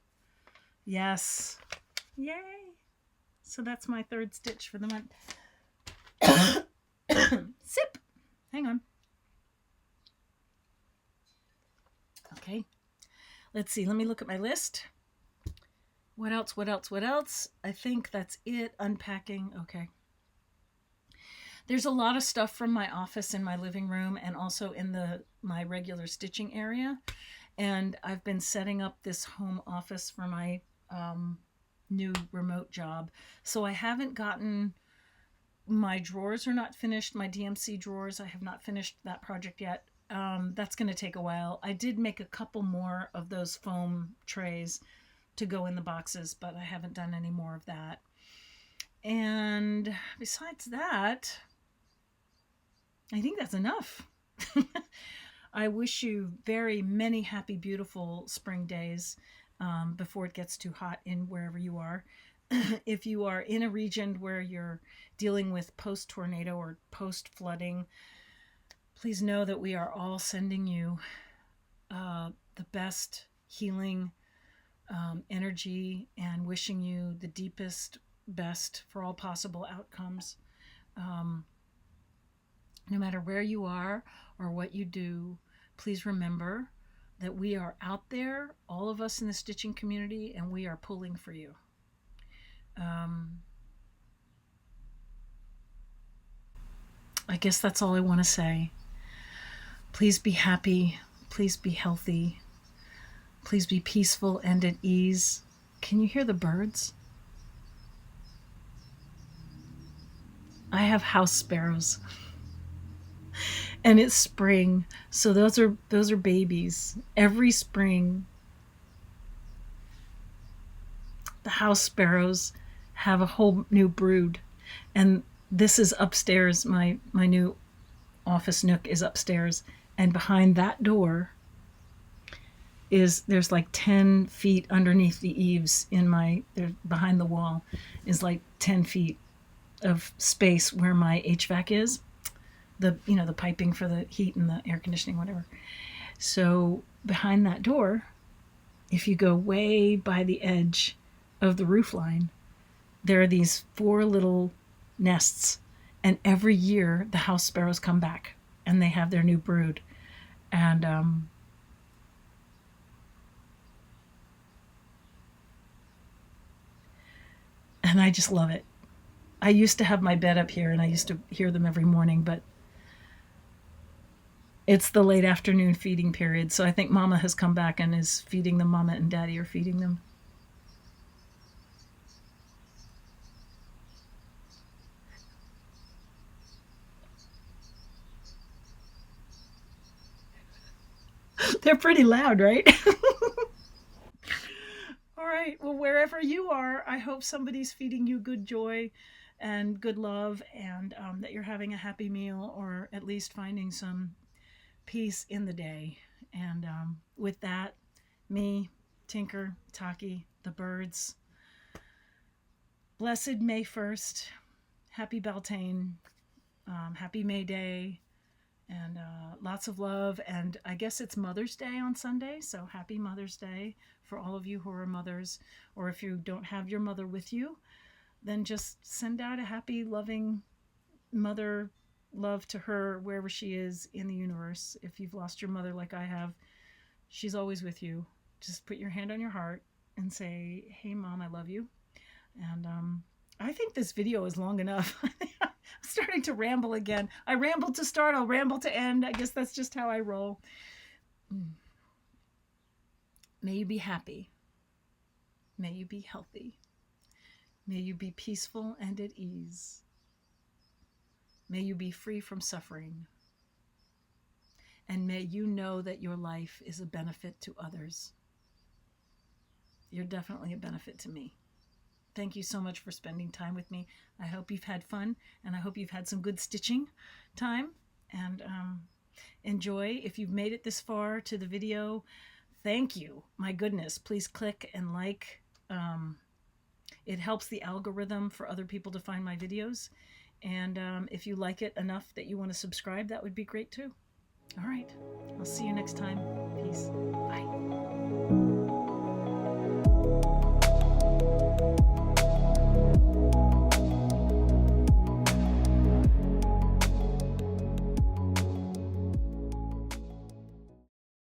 Yes. Yay. So that's my third stitch for the month. Sip. Hang on. Okay. Let's see. Let me look at my list. What else? What else? What else? I think that's it. Unpacking. Okay. There's a lot of stuff from my office in my living room and also in my regular stitching area. And I've been setting up this home office for my new remote job. So I haven't gotten, my drawers are not finished. My DMC drawers, I have not finished that project yet. That's going to take a while. I did make a couple more of those foam trays to go in the boxes, but I haven't done any more of that. And besides that, I think that's enough. I wish you very many happy, beautiful spring days before it gets too hot in wherever you are. If you are in a region where you're dealing with post-tornado or post-flooding, please know that we are all sending you the best healing energy and wishing you the deepest, best for all possible outcomes. No matter where you are or what you do, please remember that we are out there, all of us in the stitching community, and we are pulling for you. I guess that's all I want to say. Please be happy. Please be healthy. Please be peaceful and at ease. Can you hear the birds? I have house sparrows. And it's spring, so those are babies. Every spring, the house sparrows have a whole new brood, and this is upstairs. My new office nook is upstairs, and behind that door there's like 10 feet underneath the eaves behind the wall is like 10 feet of space where my HVAC is. The piping for the heat and the air conditioning, whatever. So behind that door, if you go way by the edge of the roof line, there are these 4 little nests, and every year the house sparrows come back and they have their new brood. And I just love it. I used to have my bed up here and I used to hear them every morning, but it's the late afternoon feeding period, so I think Mama has come back and is feeding them. Mama and Daddy are feeding them. They're pretty loud, right? All right. Well, wherever you are, I hope somebody's feeding you good joy and good love, and that you're having a happy meal, or at least finding some peace in the day. And with that, me, Tinker, Taki, the birds, blessed May 1st, happy Beltane, happy May Day, and lots of love. And I guess it's Mother's Day on Sunday, so happy Mother's Day for all of you who are mothers. Or if you don't have your mother with you, then just send out a happy, loving mother love to her wherever she is in the universe. If you've lost your mother like I have, she's always with you. Just put your hand on your heart and say, hey Mom, I love you. And I think this video is long enough. I'm starting to ramble again. I rambled to start, I'll ramble to end. I guess that's just how I roll. May you be happy. May you be healthy. May you be peaceful and at ease. May you be free from suffering. And may you know that your life is a benefit to others. You're definitely a benefit to me. Thank you so much for spending time with me. I hope you've had fun, and I hope you've had some good stitching time. And enjoy. If you've made it this far to the video, thank you. My goodness, please click and like. It helps the algorithm for other people to find my videos. And if you like it enough that you want to subscribe, that would be great too. All right. I'll see you next time. Peace. Bye.